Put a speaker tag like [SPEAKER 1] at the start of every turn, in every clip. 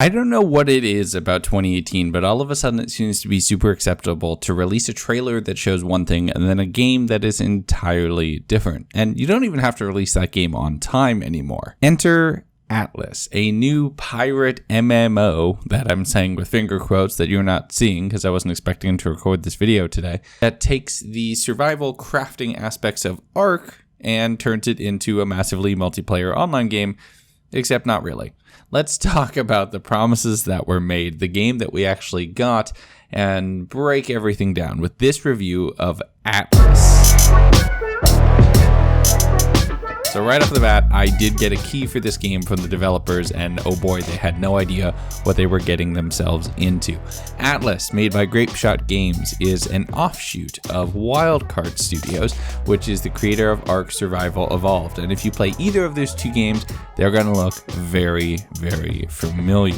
[SPEAKER 1] I don't know what it is about 2018, but all of a sudden it seems to be super acceptable to release a trailer that shows one thing and then a game that is entirely different. And you don't even have to release that game on time anymore. Enter Atlas, a new pirate MMO that I'm saying with finger quotes that you're not seeing because I wasn't expecting to record this video today, that takes the survival crafting aspects of ARK and turns it into a massively multiplayer online game, except not really. Let's talk about the promises that were made, the game that we actually got, and break everything down with this review of Atlas. So right off the bat, I did get a key for this game from the developers, and oh boy, they had no idea what they were getting themselves into. Atlas, made by Grapeshot Games, is an offshoot of Wildcard Studios, which is the creator of ARK Survival Evolved. And if you play either of those two games, they're going to look very, very familiar.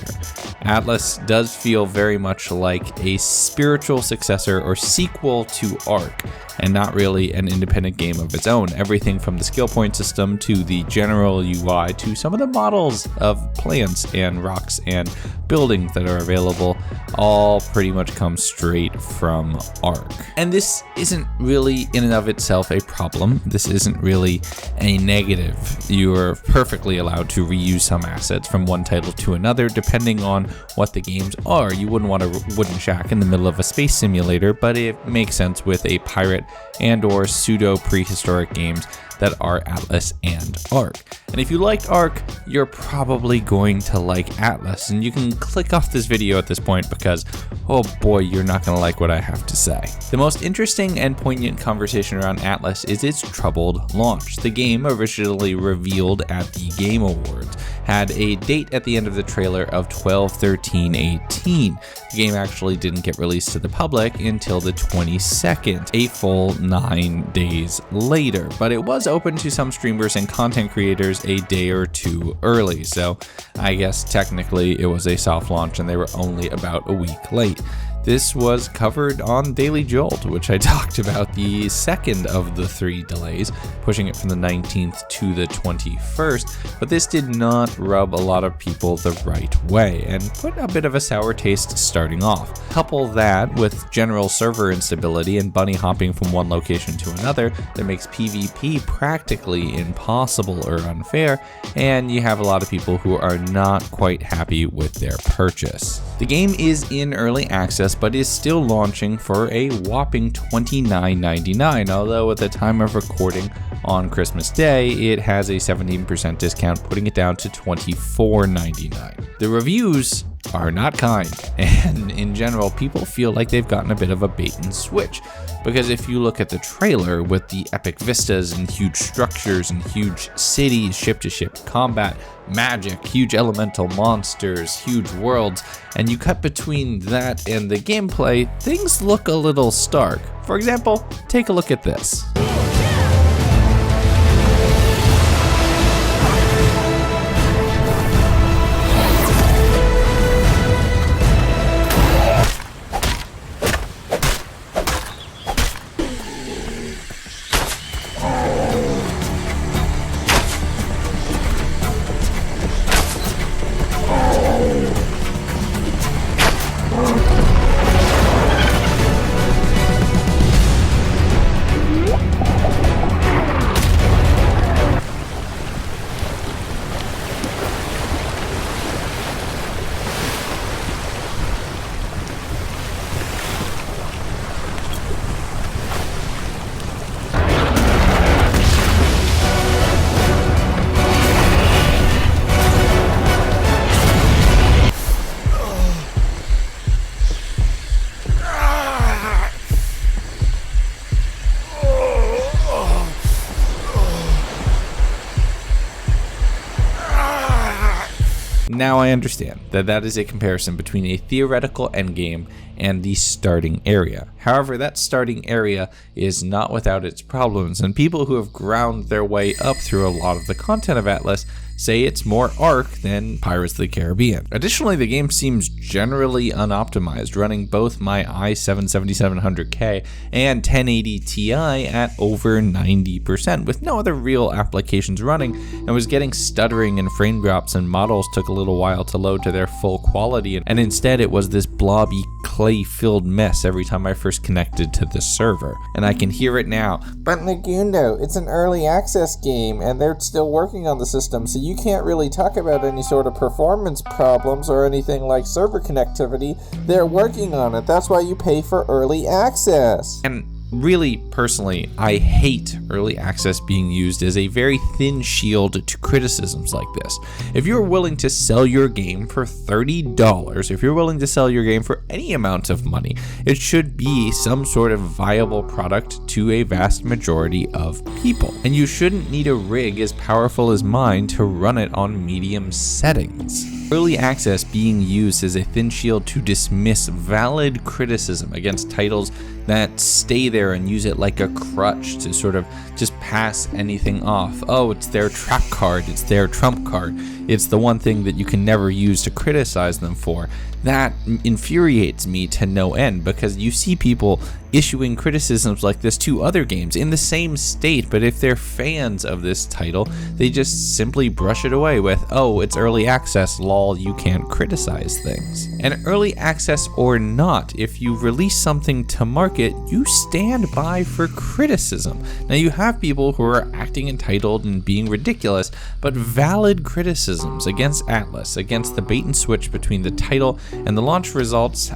[SPEAKER 1] Atlas does feel very much like a spiritual successor or sequel to ARK, and not really an independent game of its own. Everything from the skill point system to the general UI to some of the models of plants and rocks and buildings that are available all pretty much come straight from ARK. And this isn't really in and of itself a problem. This isn't really a negative. You're perfectly allowed to reuse some assets from one title to another depending on what the games are. You wouldn't want a wooden shack in the middle of a space simulator, but it makes sense with a pirate and or pseudo prehistoric games that are Atlas and ARK. And if you liked ARK, you're probably going to like Atlas. And you can click off this video at this point because, oh boy, you're not going to like what I have to say. The most interesting and poignant conversation around Atlas is its troubled launch. The game, originally revealed at the Game Awards, had a date at the end of the trailer of 12/13/18. The game actually didn't get released to the public until the 22nd, a full 9 days later, but it was open to some streamers and content creators a day or two early, so I guess technically it was a soft launch and they were only about a week late. This was covered on Daily Jolt, which I talked about the second of the 3 delays, pushing it from the 19th to the 21st, but this did not rub a lot of people the right way and put a bit of a sour taste starting off. Couple that with general server instability and bunny hopping from one location to another that makes PvP practically impossible or unfair, and you have a lot of people who are not quite happy with their purchase. The game is in early access, but is still launching for a whopping $29.99, although at the time of recording on Christmas Day, it has a 17% discount, putting it down to $24.99. The reviews are not kind, and in general, people feel like they've gotten a bit of a bait and switch. Because if you look at the trailer with the epic vistas and huge structures and huge cities, ship-to-ship combat, magic, huge elemental monsters, huge worlds, and you cut between that and the gameplay, things look a little stark. For example, take a look at this. Now I understand that that is a comparison between a theoretical endgame and the starting area. However, that starting area is not without its problems, and people who have ground their way up through a lot of the content of Atlas say it's more ARK than Pirates of the Caribbean. Additionally, the game seems generally unoptimized, running both my i7-7700K and 1080 Ti at over 90%, with no other real applications running, and was getting stuttering and frame drops, and models took a little while to load to their full quality, and instead it was this blobby clay-filled mess every time I first connected to the server. And I can hear it now.
[SPEAKER 2] But Legundo, it's an early access game and they're still working on the system, so you can't really talk about any sort of performance problems or anything like server connectivity. They're working on it. That's why you pay for early access.
[SPEAKER 1] And really, personally, I hate early access being used as a very thin shield to criticisms like this. If you're willing to sell your game for $30, if you're willing to sell your game for any amount of money, it should be some sort of viable product to a vast majority of people. And you shouldn't need a rig as powerful as mine to run it on medium settings. Early access being used as a thin shield to dismiss valid criticism against titles that stay there and use it like a crutch to sort of just pass anything off. Oh, it's their trap card, it's their trump card, it's the one thing that you can never use to criticize them for. That infuriates me to no end, because you see people issuing criticisms like this to other games in the same state, but if they're fans of this title, they just simply brush it away with, oh, it's early access, lol, you can't criticize things. And early access or not, if you release something to market, you stand by for criticism. Now, you have people who are acting entitled and being ridiculous, but valid criticisms against Atlas, against the bait and switch between the title and the launch results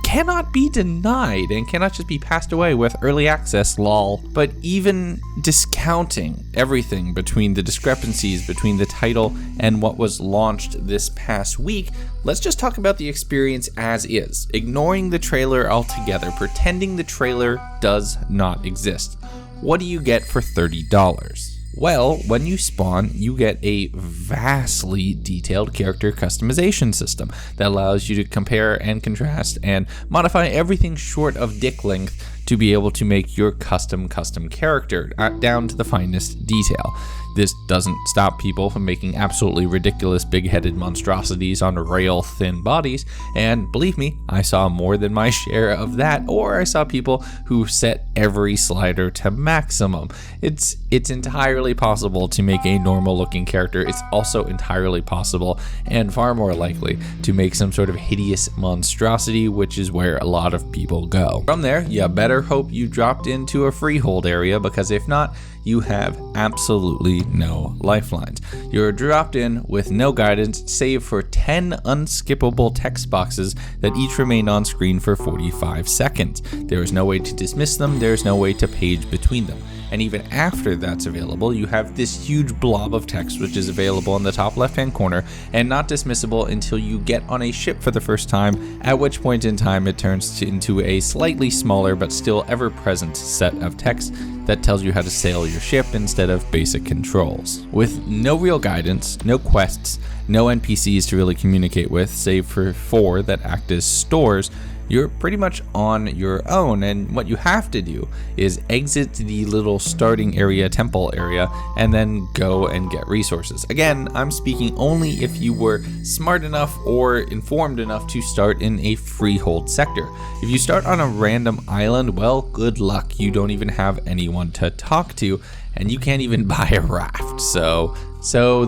[SPEAKER 1] cannot be denied and cannot just be passed away with early access, lol. But even discounting everything between the discrepancies between the title and what was launched this past week, let's just talk about the experience as is, ignoring the trailer altogether, pretending the trailer does not exist. What do you get for $30? Well, when you spawn, you get a vastly detailed character customization system that allows you to compare and contrast and modify everything short of dick length to be able to make your custom character down to the finest detail. This doesn't stop people from making absolutely ridiculous big-headed monstrosities on rail-thin bodies, and believe me, I saw more than my share of that, or I saw people who set every slider to maximum. It's entirely possible to make a normal-looking character. It's also entirely possible, and far more likely, to make some sort of hideous monstrosity, which is where a lot of people go. From there, you better hope you dropped into a freehold area, because if not, you have absolutely no lifelines. You're dropped in with no guidance, save for 10 unskippable text boxes that each remain on screen for 45 seconds. There is no way to dismiss them, there's no way to page between them. And even after that's available, you have this huge blob of text which is available in the top left-hand corner and not dismissible until you get on a ship for the first time, at which point in time it turns into a slightly smaller but still ever-present set of text that tells you how to sail your ship instead of basic controls. With no real guidance, no quests, no NPCs to really communicate with, save for 4 that act as stores, you're pretty much on your own, and what you have to do is exit the little starting area, temple area, and then go and get resources. Again, I'm speaking only if you were smart enough or informed enough to start in a freehold sector. If you start on a random island, well, good luck. You don't even have anyone to talk to, and you can't even buy a raft, so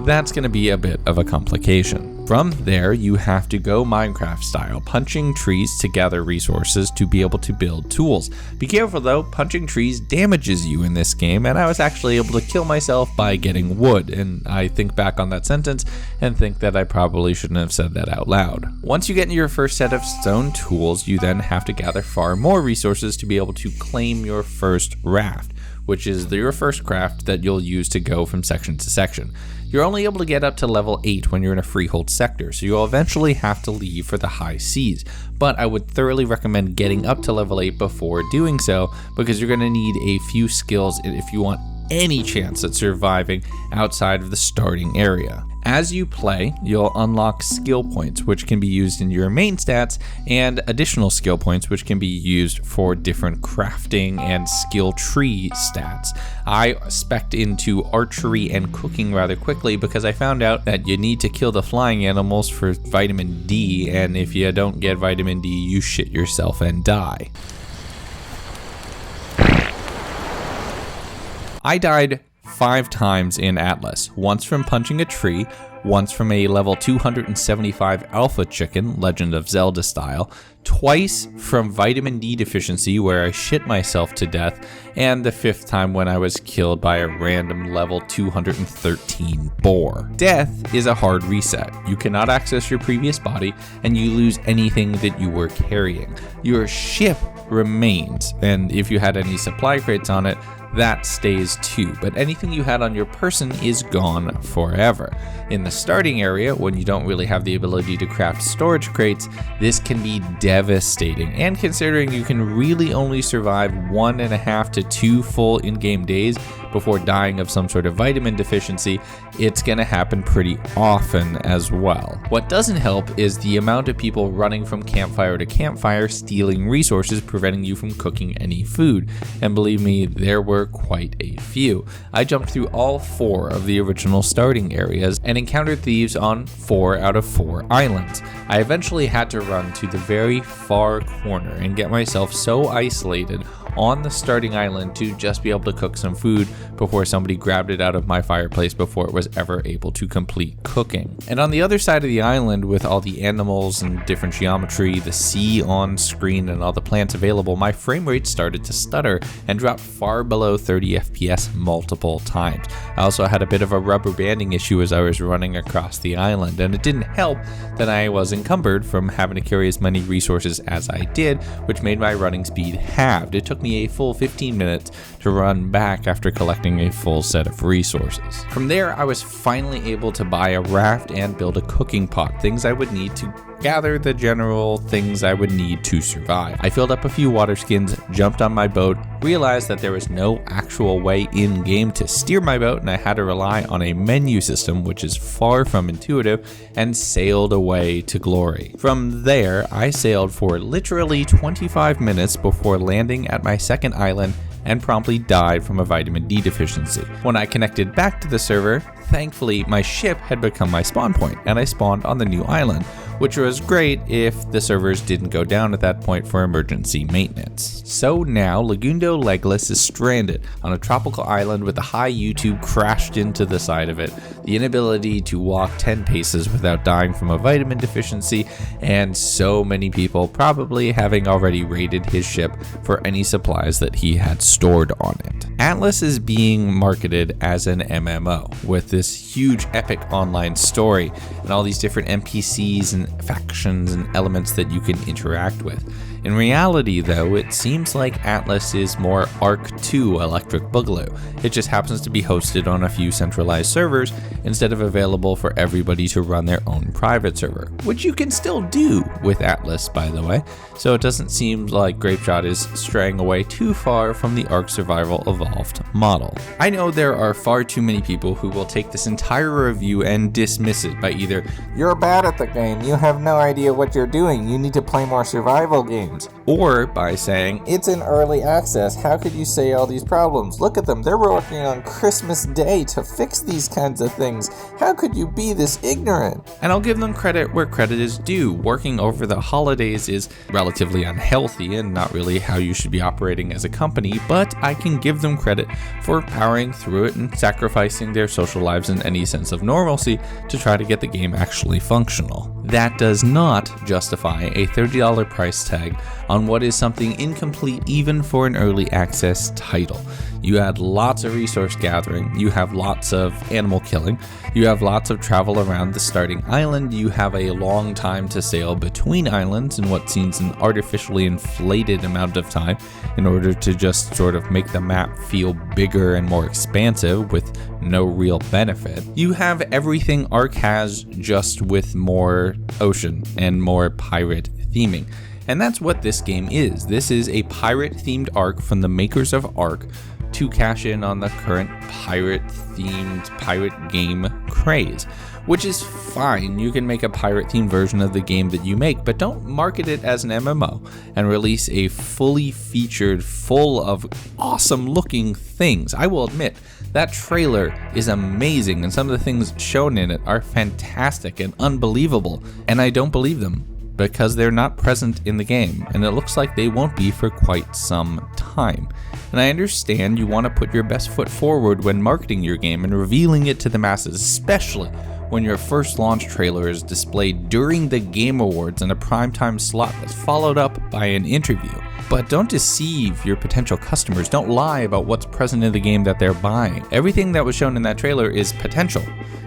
[SPEAKER 1] that's going to be a bit of a complication. From there, you have to go Minecraft style, punching trees to gather resources to be able to build tools. Be careful though, punching trees damages you in this game, and I was actually able to kill myself by getting wood, and I think back on that sentence and think that I probably shouldn't have said that out loud. Once you get into your first set of stone tools, you then have to gather far more resources to be able to claim your first raft, which is your first craft that you'll use to go from section to section. You're only able to get up to level 8 when you're in a freehold sector, so you'll eventually have to leave for the high seas. But I would thoroughly recommend getting up to level 8 before doing so, because you're going to need a few skills if you want any chance at surviving outside of the starting area. As you play, you'll unlock skill points, which can be used in your main stats, and additional skill points, which can be used for different crafting and skill tree stats. I spec'd into archery and cooking rather quickly because I found out that you need to kill the flying animals for vitamin D, and if you don't get vitamin D, you shit yourself and die. I died 5 times in Atlas, once from punching a tree, once from a level 275 alpha chicken, Legend of Zelda style, twice from vitamin D deficiency where I shit myself to death, and the 5th time when I was killed by a random level 213 boar. Death is a hard reset. You cannot access your previous body, and you lose anything that you were carrying. Your ship remains, and if you had any supply crates on it, that stays too, but anything you had on your person is gone forever. In the starting area, when you don't really have the ability to craft storage crates, this can be devastating, and considering you can really only survive 1.5 to 2 full in-game days before dying of some sort of vitamin deficiency, it's gonna happen pretty often as well. What doesn't help is the amount of people running from campfire to campfire stealing resources, preventing you from cooking any food, and believe me, there were quite a few. I jumped through all 4 of the original starting areas and encountered thieves on 4 out of 4 islands. I eventually had to run to the very far corner and get myself so isolated on the starting island to just be able to cook some food before somebody grabbed it out of my fireplace before it was ever able to complete cooking. And on the other side of the island, with all the animals and different geometry, the sea on screen, and all the plants available, my frame rate started to stutter and dropped far below 30 FPS multiple times. I also had a bit of a rubber banding issue as I was running across the island, and it didn't help that I was encumbered from having to carry as many resources as I did, which made my running speed halved. It took me a full 15 minutes to run back after collecting a full set of resources. From there, I was finally able to buy a raft and build a cooking pot, things I would need to gather the general things I would need to survive. I filled up a few water skins, jumped on my boat, realized that there was no actual way in game to steer my boat, and I had to rely on a menu system which is far from intuitive, and sailed away to glory. From there, I sailed for literally 25 minutes before landing at my second island and promptly died from a vitamin D deficiency. When I connected back to the server, thankfully my ship had become my spawn point, and I spawned on the new island, which was great if the servers didn't go down at that point for emergency maintenance. So now Legundo Legless is stranded on a tropical island with a high YouTube crashed into the side of it, the inability to walk 10 paces without dying from a vitamin deficiency, and so many people probably having already raided his ship for any supplies that he had stored on it. Atlas is being marketed as an MMO with this huge epic online story and all these different NPCs and factions and elements that you can interact with. In reality, though, it seems like Atlas is more ARK 2 Electric Boogaloo. It just happens to be hosted on a few centralized servers instead of available for everybody to run their own private server, which you can still do with Atlas, by the way, so it doesn't seem like Grapeshot is straying away too far from the ARK Survival Evolved model. I know there are far too many people who will take this entire review and dismiss it by either,
[SPEAKER 2] "You're bad at the game, you have no idea what you're doing, you need to play more survival games,"
[SPEAKER 1] or by saying,
[SPEAKER 2] "It's in early access, how could you say all these problems? Look at them, they're working on Christmas Day to fix these kinds of things. How could you be this ignorant?"
[SPEAKER 1] And I'll give them credit where credit is due. Working over the holidays is relatively unhealthy and not really how you should be operating as a company, but I can give them credit for powering through it and sacrificing their social lives and any sense of normalcy to try to get the game actually functional. That does not justify a $30 price tag on what is something incomplete even for an early access title. You had lots of resource gathering, you have lots of animal killing, you have lots of travel around the starting island, you have a long time to sail between islands in what seems an artificially inflated amount of time in order to just sort of make the map feel bigger and more expansive with no real benefit. You have everything ARK has, just with more ocean and more pirate theming. And that's what this game is. This is a pirate-themed ARK from the makers of ARK to cash in on the current pirate-themed pirate game craze. which is fine. You can make a pirate-themed version of the game that you make, but don't market it as an MMO and release a fully featured, full of awesome-looking things. I will admit, that trailer is amazing, and some of the things shown in it are fantastic and unbelievable, and I don't believe them because they're not present in the game, and it looks like they won't be for quite some time. And I understand you want to put your best foot forward when marketing your game and revealing it to the masses, especially when your first launch trailer is displayed during the Game Awards in a primetime slot that's followed up by an interview. But don't deceive your potential customers. Don't lie about what's present in the game that they're buying. Everything that was shown in that trailer is potential,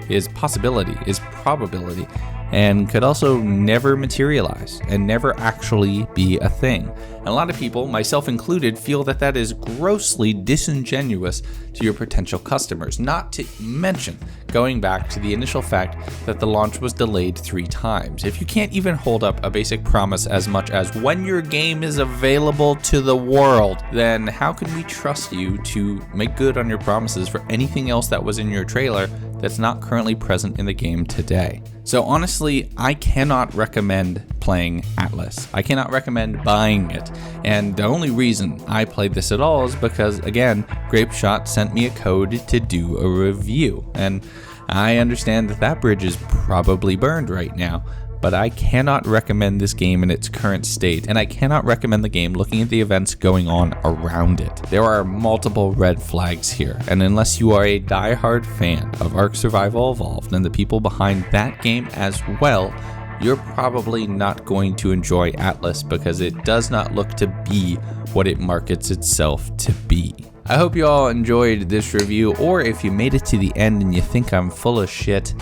[SPEAKER 1] is possibility, is probability, and could also never materialize and never actually be a thing. And a lot of people, myself included, feel that that is grossly disingenuous to your potential customers, not to mention going back to the initial fact that the launch was delayed 3 times. If you can't even hold up a basic promise as much as when your game is available to the world, then how can we trust you to make good on your promises for anything else that was in your trailer that's not currently present in the game today? So honestly, I cannot recommend playing Atlas. I cannot recommend buying it. And the only reason I played this at all is because, again, Grapeshot sent me a code to do a review. And I understand that that bridge is probably burned right now, but I cannot recommend this game in its current state, and I cannot recommend the game looking at the events going on around it. There are multiple red flags here, and unless you are a die-hard fan of ARK Survival Evolved and the people behind that game as well, you're probably not going to enjoy Atlas because it does not look to be what it markets itself to be. I hope you all enjoyed this review, or if you made it to the end and you think I'm full of shit,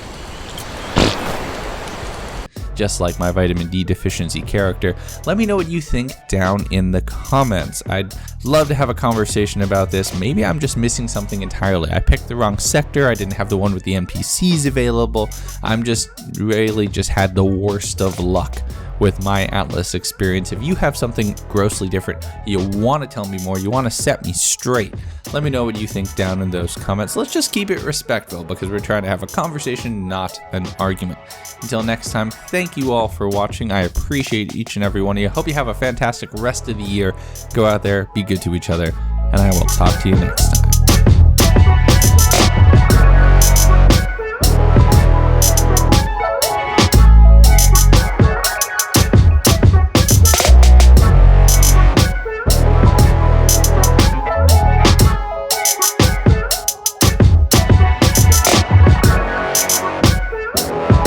[SPEAKER 1] just like my vitamin D deficiency character, let me know what you think down in the comments. I'd love to have a conversation about this. Maybe I'm just missing something entirely. I picked the wrong sector. I didn't have the one with the NPCs available. I'm just really just had the worst of luck with my Atlas experience. If you have something grossly different, you want to tell me more, you want to set me straight, let me know what you think down in those comments. Let's just keep it respectful because we're trying to have a conversation, not an argument. Until next time, thank you all for watching. I appreciate each and every one of you. Hope you have a fantastic rest of the year. Go out there, be good to each other, and I will talk to you next time.